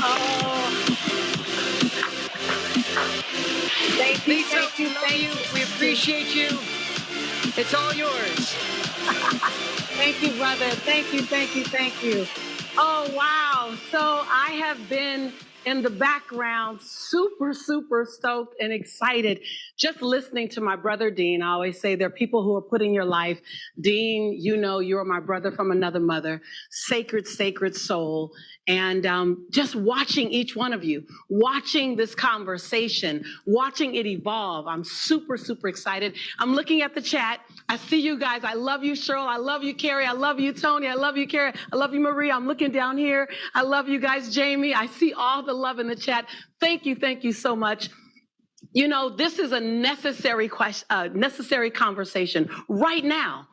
Oh, thank you, Lisa, thank we you, love thank you. you, We thank you. appreciate you. It's all yours. Thank you, brother. Thank you, thank you, thank you. Oh, wow. So I have been in the background, super, super stoked and excited. Just listening to my brother, Dean. I always say there are people who are put in your life. Dean, you know, you're my brother from another mother, sacred, sacred soul. And just watching each one of you, watching this conversation, watching it evolve. I'm super, super excited. I'm looking at the chat. I see you guys. I love you, Cheryl. I love you, Carrie. I love you, Tony. I love you, Carrie. I love you, Marie. I'm looking down here. I love you guys, Jamie. I see all the love in the chat. Thank you so much. You know, this is a necessary necessary conversation right now.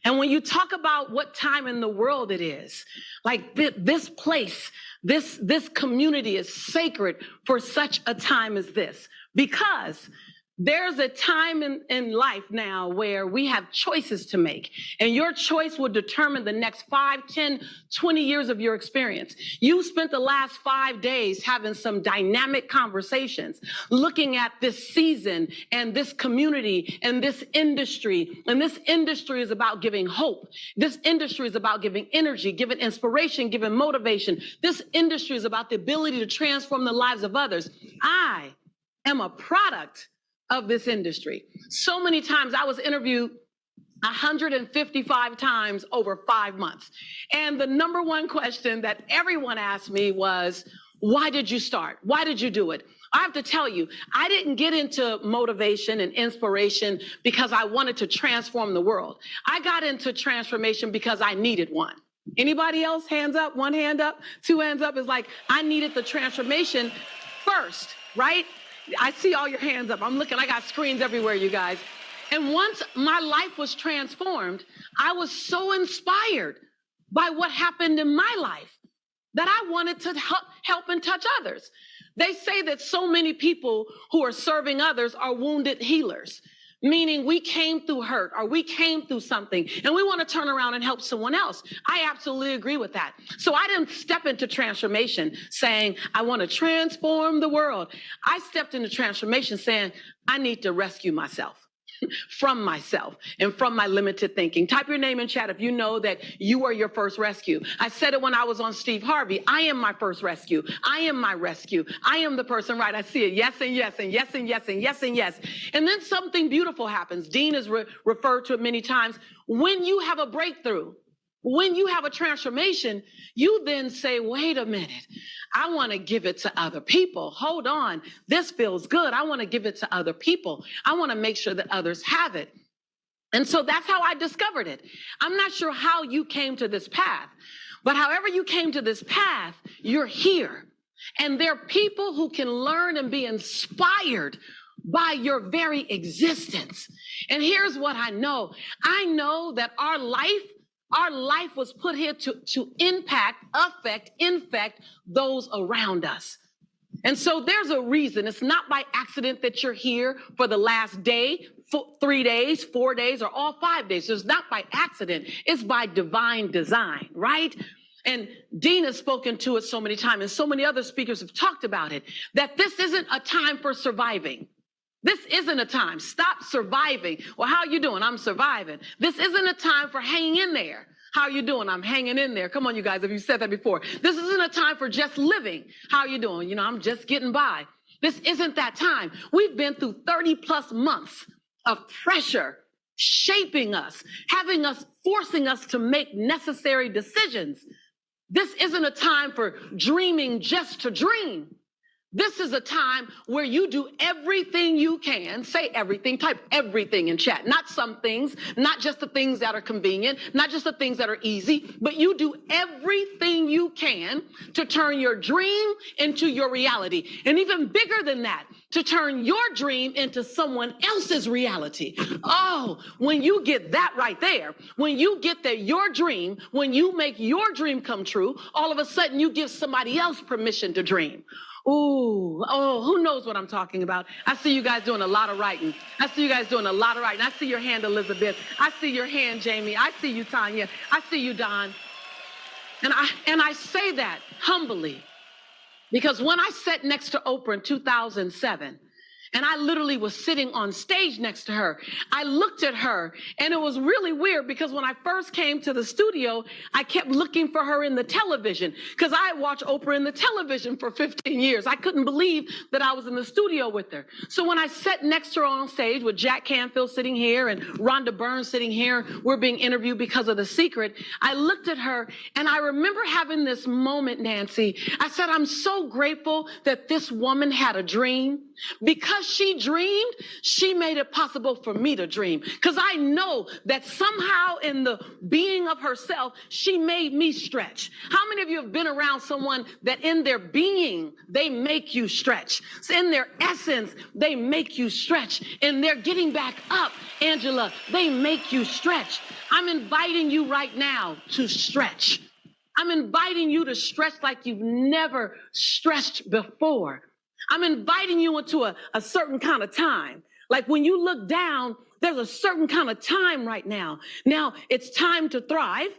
And when you talk about what time in the world it is, like this place, this community is sacred for such a time as this, because there's a time in life now where we have choices to make, and your choice will determine the next 5, 10, 20 years of your experience. You spent the last 5 days having some dynamic conversations, looking at this season and this community and this industry. And this industry is about giving hope. This industry is about giving energy, giving inspiration, giving motivation. This industry is about the ability to transform the lives of others. I am a product of this industry. So many times I was interviewed 155 times over 5 months. And the number one question that everyone asked me was, why did you start? Why did you do it? I have to tell you, I didn't get into motivation and inspiration because I wanted to transform the world. I got into transformation because I needed one. Anybody else? Hands up, one hand up, two hands up. Is like, I needed the transformation first, right? I see all your hands up. I'm looking, I got screens everywhere, you guys. And once my life was transformed, I was so inspired by what happened in my life that I wanted to help and touch others. They say that so many people who are serving others are wounded healers, meaning we came through hurt or we came through something and we want to turn around and help someone else. I absolutely agree with that. So I didn't step into transformation saying, I want to transform the world. I stepped into transformation saying, I need to rescue myself from myself and from my limited thinking. Type your name in chat if you know that you are your first rescue. I said it when I was on Steve Harvey. I am my first rescue. I am my rescue. I am the person, right? I see it. Yes and yes and yes and yes and yes and yes. And then something beautiful happens. Dean has referred to it many times. When you have a breakthrough, when you have a transformation, you then say, wait a minute, I want to give it to other people. Hold on, this feels good. I want to give it to other people. I want to make sure that others have it. And so that's how I discovered it. I'm not sure how you came to this path, but however you came to this path, you're here. And there are people who can learn and be inspired by your very existence. And here's what I know. I know that our life was put here to impact, affect, infect those around us. And so there's a reason. It's not by accident that you're here for the last day, 3 days, 4 days, or all 5 days. It's not by accident. It's by divine design, right? And Dean has spoken to it so many times, and so many other speakers have talked about it, that this isn't a time for surviving. This isn't a time. Stop surviving. Well, how are you doing? I'm surviving. This isn't a time for hanging in there. How are you doing? I'm hanging in there. Come on, you guys, if you said that before. This isn't a time for just living. How are you doing? You know, I'm just getting by. This isn't that time. We've been through 30 plus months of pressure shaping us, having us, forcing us to make necessary decisions. This isn't a time for dreaming just to dream. This is a time where you do everything you can. Say everything, type everything in chat. Not some things, not just the things that are convenient, not just the things that are easy, but you do everything you can to turn your dream into your reality. And even bigger than that, to turn your dream into someone else's reality. Oh, when you get that right there, when you get that your dream, when you make your dream come true, all of a sudden you give somebody else permission to dream. Ooh, oh, who knows what I'm talking about? I see you guys doing a lot of writing. I see you guys doing a lot of writing. I see your hand, Elizabeth. I see your hand, Jamie. I see you, Tanya. I see you, Don. And I say that humbly because when I sat next to Oprah in 2007, and I literally was sitting on stage next to her, I looked at her, and it was really weird because when I first came to the studio, I kept looking for her in the television because I had watched Oprah in the television for 15 years. I couldn't believe that I was in the studio with her. So when I sat next to her on stage with Jack Canfield sitting here and Rhonda Byrne sitting here, we're being interviewed because of The Secret, I looked at her, and I remember having this moment, Nancy. I said, I'm so grateful that this woman had a dream. Because she dreamed, she made it possible for me to dream. Because I know that somehow in the being of herself, she made me stretch. How many of you have been around someone that in their being, they make you stretch? So in their essence, they make you stretch. In their getting back up, Angela, they make you stretch. I'm inviting you right now to stretch. I'm inviting you to stretch like you've never stretched before. I'm inviting you into a certain kind of time. Like when you look down, there's a certain kind of time right now. Now, it's time to thrive,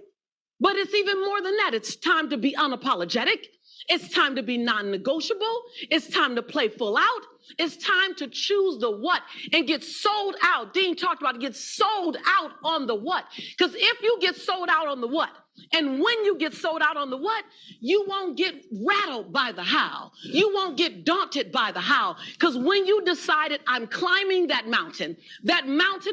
but it's even more than that. It's time to be unapologetic. It's time to be non-negotiable. It's time to play full out. It's time to choose the what and get sold out. Dean talked about it, get sold out on the what. Because if you get sold out on the what, and when you get sold out on the what, you won't get rattled by the how. You won't get daunted by the how. Because when you decided I'm climbing that mountain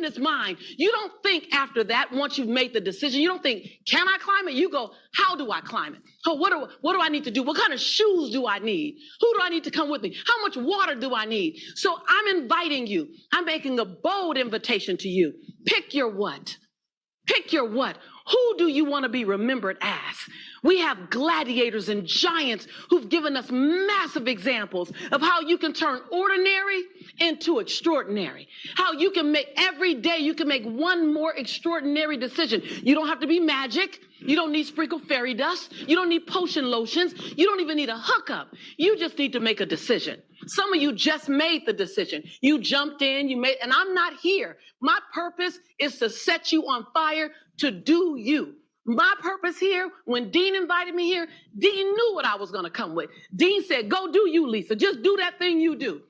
is mine. You don't think after that, once you've made the decision, you don't think, can I climb it? You go, how do I climb it? Oh, what do I need to do? What kind of shoes do I need? Who do I need to come with me? How much water do I need? So I'm inviting you. I'm making a bold invitation to you. Pick your what. Pick your what. Who do you want to be remembered as? We have gladiators and giants who've given us massive examples of how you can turn ordinary into extraordinary. How you can make every day, you can make one more extraordinary decision. You don't have to be magic. You don't need sprinkled fairy dust. You don't need potion lotions. You don't even need a hookup. You just need to make a decision. Some of you just made the decision. You jumped in, and I'm not here. My purpose is to set you on fire to do you. My purpose here, when Dean invited me here, Dean knew what I was going to come with. Dean said, go do you, Lisa. Just do that thing you do.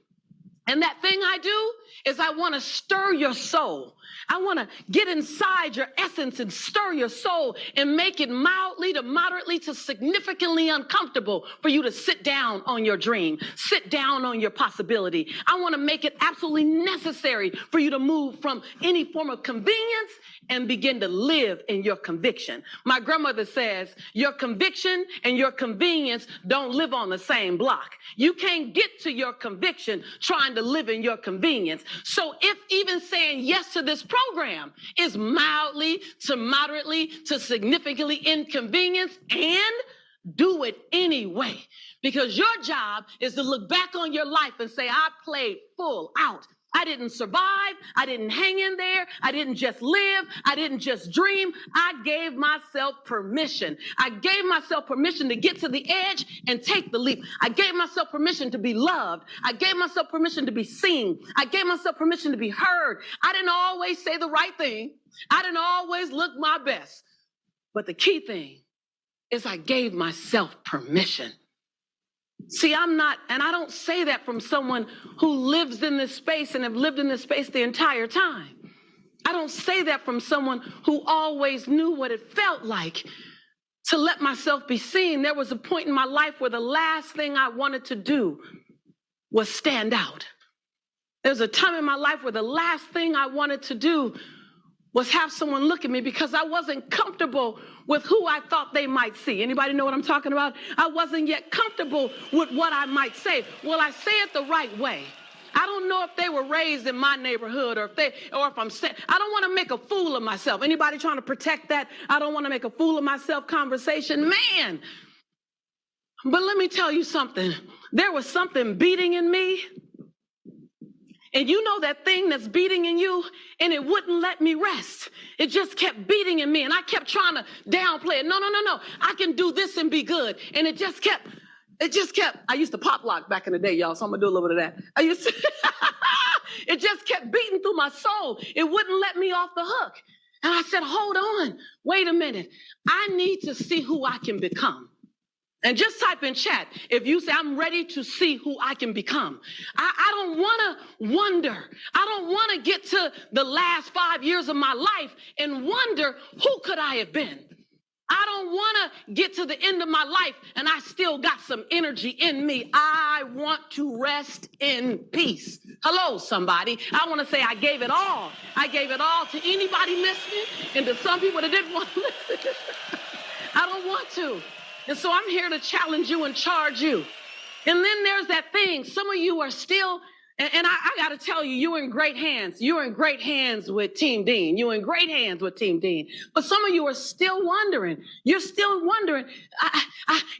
And that thing I do is I want to stir your soul. I want to get inside your essence and stir your soul and make it mildly to moderately to significantly uncomfortable for you to sit down on your dream, sit down on your possibility. I want to make it absolutely necessary for you to move from any form of convenience and begin to live in your conviction. My grandmother says your conviction and your convenience don't live on the same block. You can't get to your conviction trying to live in your convenience. So if even saying yes to this program is mildly to moderately to significantly inconvenience, and do it anyway, because your job is to look back on your life and say, I played full out. I didn't survive. I didn't hang in there. I didn't just live. I didn't just dream. I gave myself permission. I gave myself permission to get to the edge and take the leap. I gave myself permission to be loved. I gave myself permission to be seen. I gave myself permission to be heard. I didn't always say the right thing. I didn't always look my best. But the key thing is I gave myself permission. See, I'm not, and I don't say that from someone who lives in this space and have lived in this space the entire time. I don't say that from someone who always knew what it felt like to let myself be seen. There was a point in my life where the last thing I wanted to do was stand out. There was a time in my life where the last thing I wanted to do was have someone look at me because I wasn't comfortable with who I thought they might see. Anybody know what I'm talking about? I wasn't yet comfortable with what I might say. Will I say it the right way? I don't know if they were raised in my neighborhood or if I'm saying, I don't want to make a fool of myself. Anybody trying to protect that? I don't want to make a fool of myself conversation. Man. But let me tell you something. There was something beating in me. And you know that thing that's beating in you, and it wouldn't let me rest. It just kept beating in me, and I kept trying to downplay it. No. I can do this and be good. And it just kept It just kept, I used to pop lock back in the day, y'all, so I'm gonna do a little bit of that. I used to, it just kept beating through my soul. It wouldn't let me off the hook. And I said, hold on, wait a minute. I need to see who I can become. And just type in chat if you say, I'm ready to see who I can become. I don't want to wonder. I don't want to get to the last 5 years of my life and wonder, who could I have been? I don't want to get to the end of my life and I still got some energy in me. I want to rest in peace. Hello, somebody. I want to say I gave it all. I gave it all to anybody listening and to some people that didn't want to listen. I don't want to. And so I'm here to challenge you and charge you. And then there's that thing. Some of you are still, and I got to tell you, you're in great hands. You're in great hands with Team Dean. You're in great hands with Team Dean. But some of you are still wondering. You're still wondering,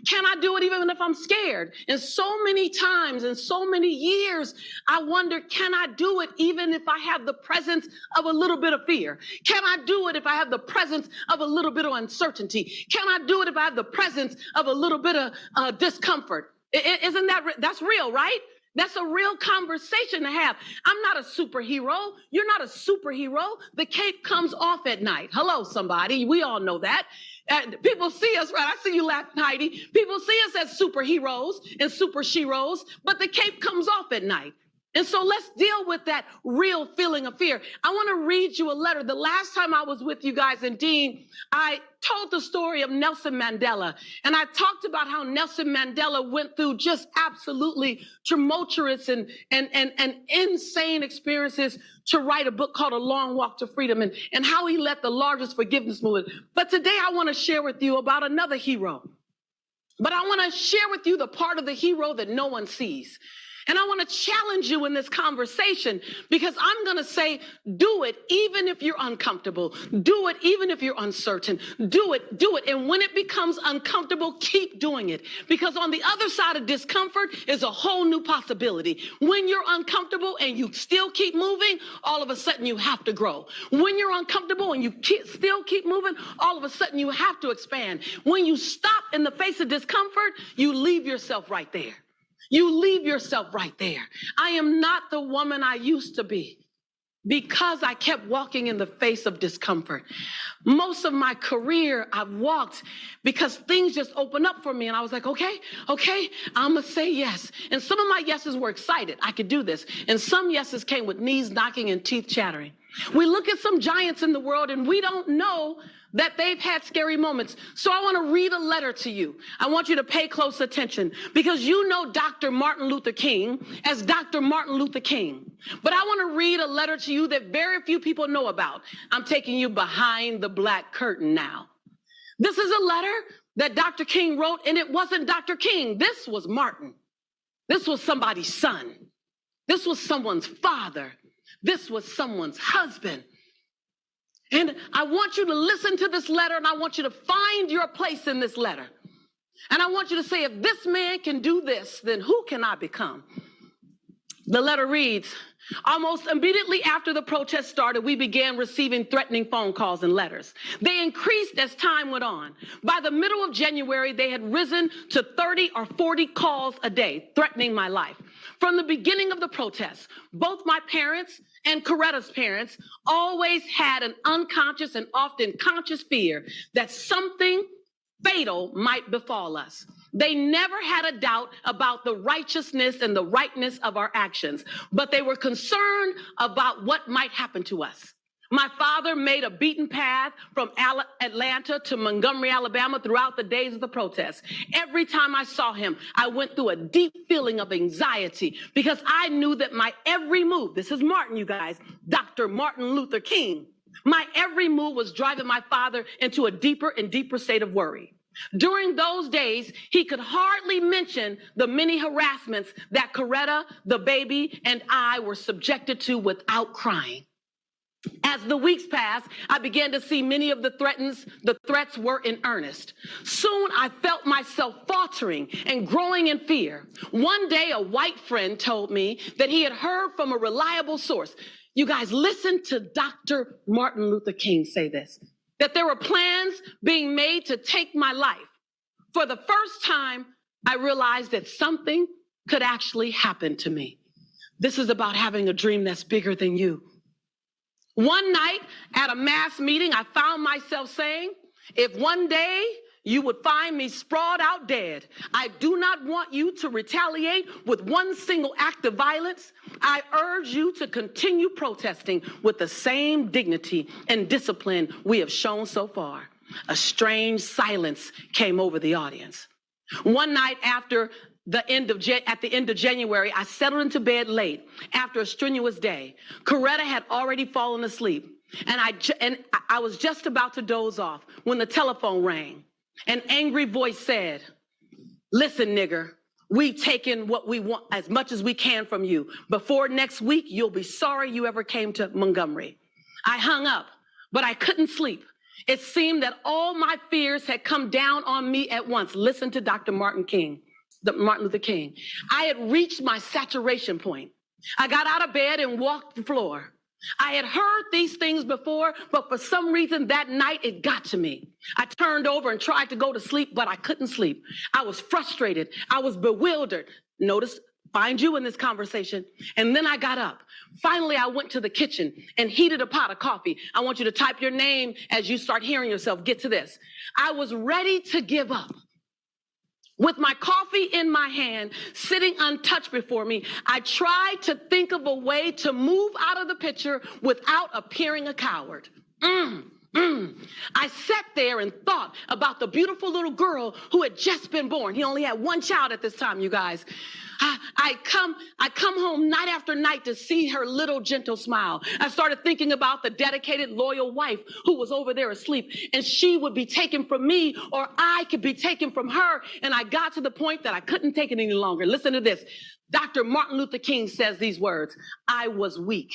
can I do it even if I'm scared? And so many times and so many years, I wonder, can I do it even if I have the presence of a little bit of fear? Can I do it if I have the presence of a little bit of uncertainty? Can I do it if I have the presence of a little bit of discomfort? Isn't that's real, right? That's a real conversation to have. I'm not a superhero. You're not a superhero. The cape comes off at night. Hello, somebody. We all know that. People see us, right? I see you laughing, Heidi. People see us as superheroes and super sheroes, but the cape comes off at night. And so let's deal with that real feeling of fear. I want to read you a letter. The last time I was with you guys in Dean, I told the story of Nelson Mandela. And I talked about how Nelson Mandela went through just absolutely tumultuous and insane experiences to write a book called A Long Walk to Freedom, and how he led the largest forgiveness movement. But today I want to share with you about another hero. But I want to share with you the part of the hero that no one sees. And I want to challenge you in this conversation, because I'm going to say, do it even if you're uncomfortable. Do it even if you're uncertain. Do it, do it. And when it becomes uncomfortable, keep doing it. Because on the other side of discomfort is a whole new possibility. When you're uncomfortable and you still keep moving, all of a sudden you have to grow. When you're uncomfortable and you still keep moving, all of a sudden you have to expand. When you stop in the face of discomfort, you leave yourself right there. You leave yourself right there. I am not the woman I used to be because I kept walking in the face of discomfort. Most of my career, I've walked because things just opened up for me. And I was like, okay, I'm going to say yes. And some of my yeses were excited. I could do this. And some yeses came with knees knocking and teeth chattering. We look at some giants in the world and we don't know that they've had scary moments. So I want to read a letter to you. I want you to pay close attention, because you know Dr. Martin Luther King as Dr. Martin Luther King. But I want to read a letter to you that very few people know about. I'm taking you behind the black curtain now. This is a letter that Dr. King wrote, and it wasn't Dr. King. This was Martin. This was somebody's son. This was someone's father. This was someone's husband. And I want you to listen to this letter, and I want you to find your place in this letter. And I want you to say, if this man can do this, then who can I become? The letter reads, almost immediately after the protest started, we began receiving threatening phone calls and letters. They increased as time went on. By the middle of January, they had risen to 30 or 40 calls a day, threatening my life. From the beginning of the protests, both my parents and Coretta's parents always had an unconscious and often conscious fear that something fatal might befall us. They never had a doubt about the righteousness and the rightness of our actions, but they were concerned about what might happen to us. My father made a beaten path from Atlanta to Montgomery, Alabama throughout the days of the protests. Every time I saw him, I went through a deep feeling of anxiety, because I knew that my every move, this is Martin, you guys, Dr. Martin Luther King, my every move was driving my father into a deeper and deeper state of worry. During those days, he could hardly mention the many harassments that Coretta, the baby, and I were subjected to without crying. As the weeks passed, I began to see many of the threats were in earnest. Soon I felt myself faltering and growing in fear. One day, a white friend told me that he had heard from a reliable source. You guys, listen to Dr. Martin Luther King say this, that there were plans being made to take my life. For the first time, I realized that something could actually happen to me. This is about having a dream that's bigger than you. One night at a mass meeting, I found myself saying, if one day you would find me sprawled out dead, I do not want you to retaliate with one single act of violence. I urge you to continue protesting with the same dignity and discipline we have shown so far. A strange silence came over the audience. One night at the end of January, I settled into bed late after a strenuous day. Coretta had already fallen asleep, and I was just about to doze off when the telephone rang. An angry voice said, listen, nigger, we've taken what we want as much as we can from you. Before next week, you'll be sorry you ever came to Montgomery. I hung up, but I couldn't sleep. It seemed that all my fears had come down on me at once. Listen to Dr. Martin Luther King. I had reached my saturation point. I got out of bed and walked the floor. I had heard these things before, but for some reason that night it got to me. I turned over and tried to go to sleep, but I couldn't sleep. I was frustrated. I was bewildered. Notice, find you in this conversation. And then I got up. Finally, I went to the kitchen and heated a pot of coffee. I want you to type your name as you start hearing yourself. Get to this. I was ready to give up. With my coffee in my hand, sitting untouched before me, I tried to think of a way to move out of the picture without appearing a coward. I sat there and thought about the beautiful little girl who had just been born. He only had one child at this time, you guys. I come home night after night to see her little gentle smile. I started thinking about the dedicated, loyal wife who was over there asleep, and she would be taken from me, or I could be taken from her. And I got to the point that I couldn't take it any longer. Listen to this. Dr. Martin Luther King says these words, I was weak.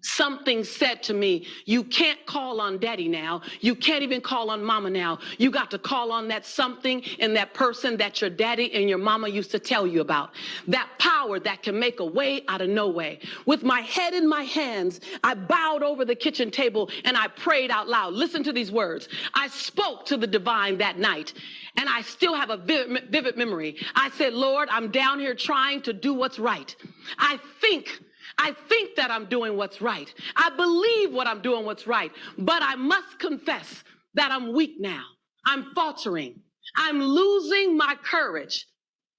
Something said to me, you can't call on daddy now. You can't even call on mama now. You got to call on that something and that person that your daddy and your mama used to tell you about. That power that can make a way out of no way. With my head in my hands, I bowed over the kitchen table and I prayed out loud. Listen to these words. I spoke to the divine that night, and I still have a vivid memory. I said, Lord, I'm down here trying to do what's right. I think that I'm doing what's right. I believe what I'm doing what's right. But I must confess that I'm weak now. I'm faltering. I'm losing my courage.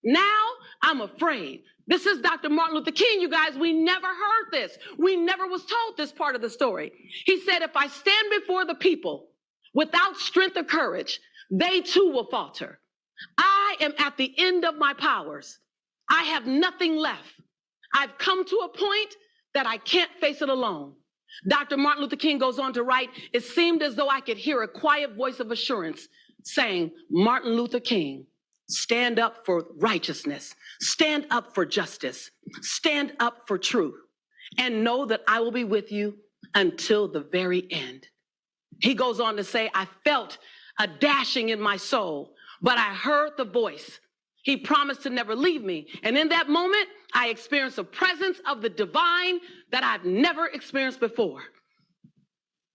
Now I'm afraid. This is Dr. Martin Luther King, you guys. We never heard this. We never was told this part of the story. He said, if I stand before the people without strength or courage, they too will falter. I am at the end of my powers. I have nothing left. I've come to a point that I can't face it alone. Dr. Martin Luther King goes on to write, it seemed as though I could hear a quiet voice of assurance saying, Martin Luther King, stand up for righteousness, stand up for justice, stand up for truth, and know that I will be with you until the very end. He goes on to say, I felt a dashing in my soul, but I heard the voice. He promised to never leave me. And in that moment, I experienced a presence of the divine that I've never experienced before.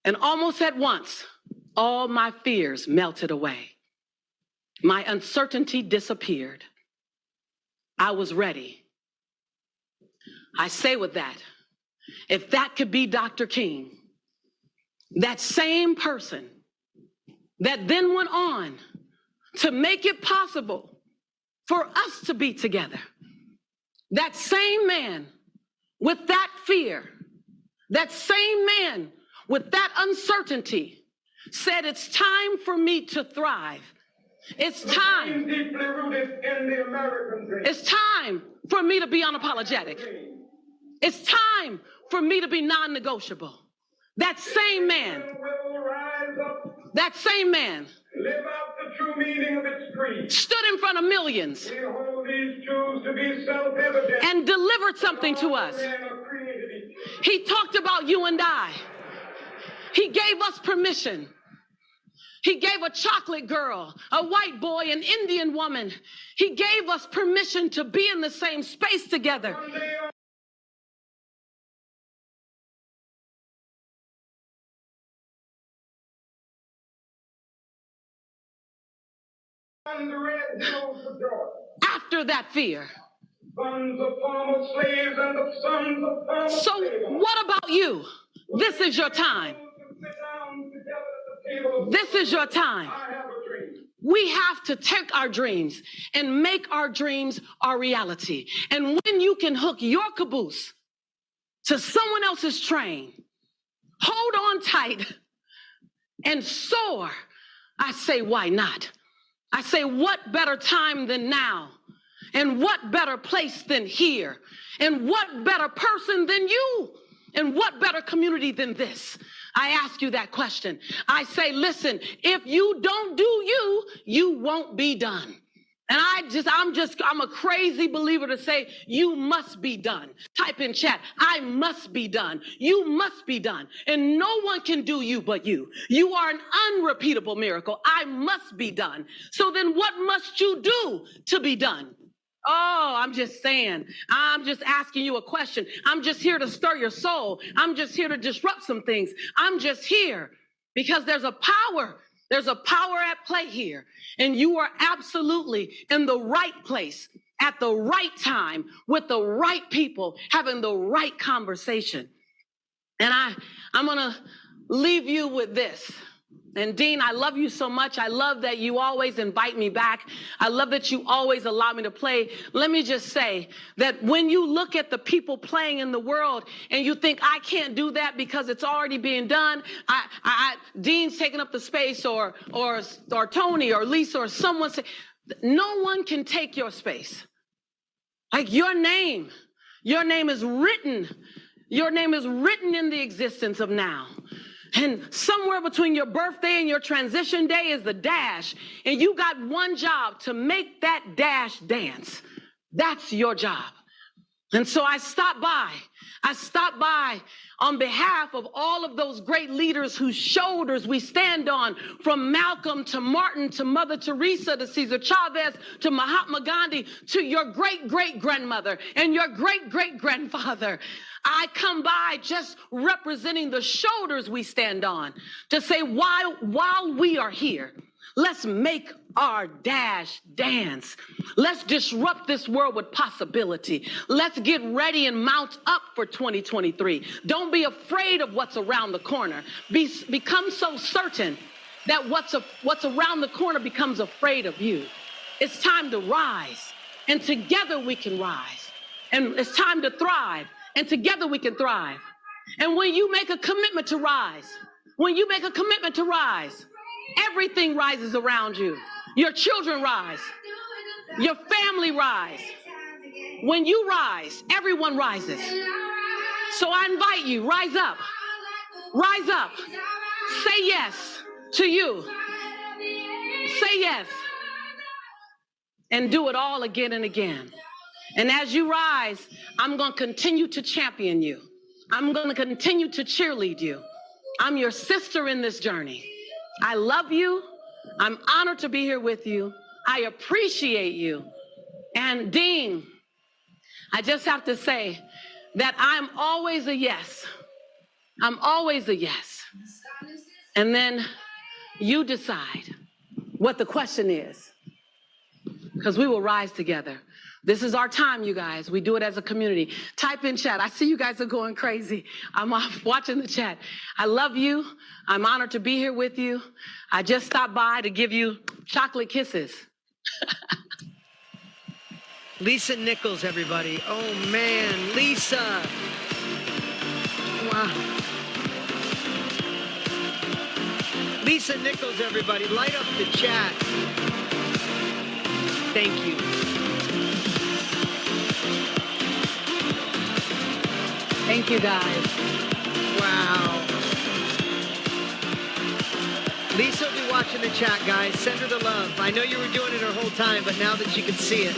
And almost at once, all my fears melted away. My uncertainty disappeared. I was ready. I say with that, if that could be Dr. King, that same person that then went on to make it possible for us to be together, that same man with that fear, that same man with that uncertainty said, it's time for me to thrive. It's time. It's time for me to be unapologetic. It's time for me to be non-negotiable. That same man, live out the true meaning of its creed. Stood in front of millions. We hold these truths to be self-evident. And delivered something to us. He talked about you and I. He gave us permission. He gave a chocolate girl, a white boy, an Indian woman. He gave us permission to be in the same space together. On the red hills of Georgia. After that fear. Sons of former slaves and the sons of former So slaves. what about you? This is your time. This is your time. I have a dream. We have to take our dreams and make our dreams our reality. And when you can hook your caboose to someone else's train, hold on tight and soar, I say, why not? I say, what better time than now? And what better place than here? And what better person than you? And what better community than this? I ask you that question. I say, listen, if you don't do you, you won't be done. And I'm a crazy believer to say, you must be done. Type in chat, I must be done. You must be done. And no one can do you but you. You are an unrepeatable miracle. I must be done. So then what must you do to be done? Oh, I'm just saying, I'm just asking you a question. I'm just here to stir your soul. I'm just here to disrupt some things. I'm just here because there's a power at play here. And you are absolutely in the right place at the right time with the right people having the right conversation. And I'm going to leave you with this. And Dean, I love you so much. I love that you always invite me back. I love that you always allow me to play. Let me just say that when you look at the people playing in the world and you think, I can't do that because it's already being done. Dean's taking up the space or Tony or Lisa or someone say, no one can take your space. Like your name is written. Your name is written in the existence of now. And somewhere between your birthday and your transition day is the dash. And you got one job, to make that dash dance. That's your job. And so I stopped by on behalf of all of those great leaders whose shoulders we stand on, from Malcolm to Martin to Mother Teresa to Cesar Chavez to Mahatma Gandhi to your great-great-grandmother and your great-great-grandfather. I come by just representing the shoulders we stand on to say, while we are here, let's make our dash dance. Let's disrupt this world with possibility. Let's get ready and mount up for 2023. Don't be afraid of what's around the corner. Become so certain that what's around the corner becomes afraid of you. It's time to rise, and together we can rise. And it's time to thrive, and together we can thrive. And when you make a commitment to rise, everything rises around you. Your children rise. Your family rise. When you rise, everyone rises. So I invite you, rise up. Rise up. Say yes to you. Say yes. And do it all again and again. And as you rise, I'm going to continue to champion you. I'm going to continue to cheerlead you. I'm your sister in this journey. I love you. I'm honored to be here with you. I appreciate you. And Dean, I just have to say that I'm always a yes. I'm always a yes. And then you decide what the question is, because we will rise together. This is our time, you guys. We do it as a community. Type in chat. I see you guys are going crazy. I'm off watching the chat. I love you. I'm honored to be here with you. I just stopped by to give you chocolate kisses. Lisa Nichols, everybody. Oh, man. Lisa. Wow. Lisa Nichols, everybody. Light up the chat. Thank you. Thank you, guys. Wow. Lisa will be watching the chat, guys. Send her the love. I know you were doing it her whole time, but now that she can see it.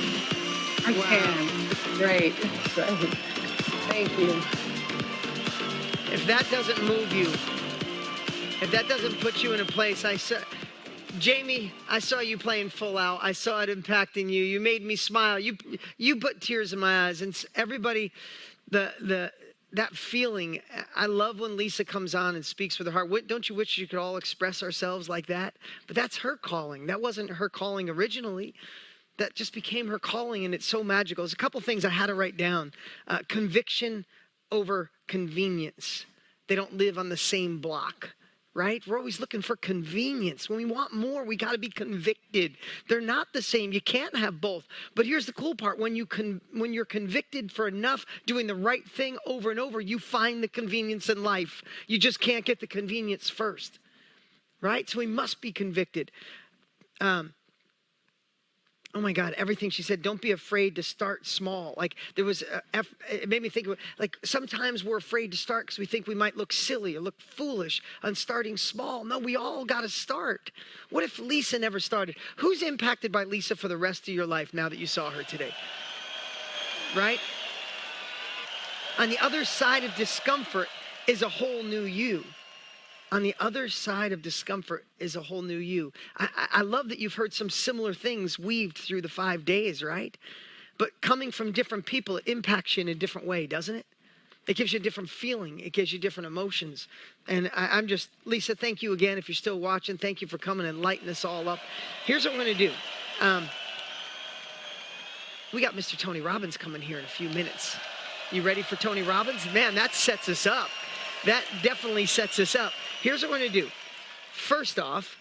I can. Great. Great. Thank you. If that doesn't move you, if that doesn't put you in a place, Jamie, I saw you playing Full Out. I saw it impacting you. You made me smile. You put tears in my eyes. And everybody, that feeling, I love when Lisa comes on and speaks with her heart. Don't you wish you could all express ourselves like that? But that's her calling. That wasn't her calling originally. That just became her calling, and it's so magical. There's a couple things I had to write down. Conviction over convenience. They don't live on the same block, right? We're always looking for convenience. When we want more, we got to be convicted. They're not the same. You can't have both. But here's the cool part. When you're convicted for enough, doing the right thing over and over, you find the convenience in life. You just can't get the convenience first, right? So we must be convicted. Oh my God, everything she said, don't be afraid to start small. Like there was, it made me think of, like sometimes we're afraid to start because we think we might look silly or look foolish on starting small. No, we all got to start. What if Lisa never started? Who's impacted by Lisa for the rest of your life now that you saw her today? Right? On the other side of discomfort is a whole new you. On the other side of discomfort is a whole new you. I love that you've heard some similar things weaved through the 5 days, right? But coming from different people, it impacts you in a different way, doesn't it? It gives you a different feeling. It gives you different emotions. And I'm just, Lisa, thank you again. If you're still watching, thank you for coming and lighting us all up. Here's what we're going to do. We got Mr. Tony Robbins coming here in a few minutes. You ready for Tony Robbins? Man, that sets us up. That definitely sets us up. Here's what we're going to do. First off,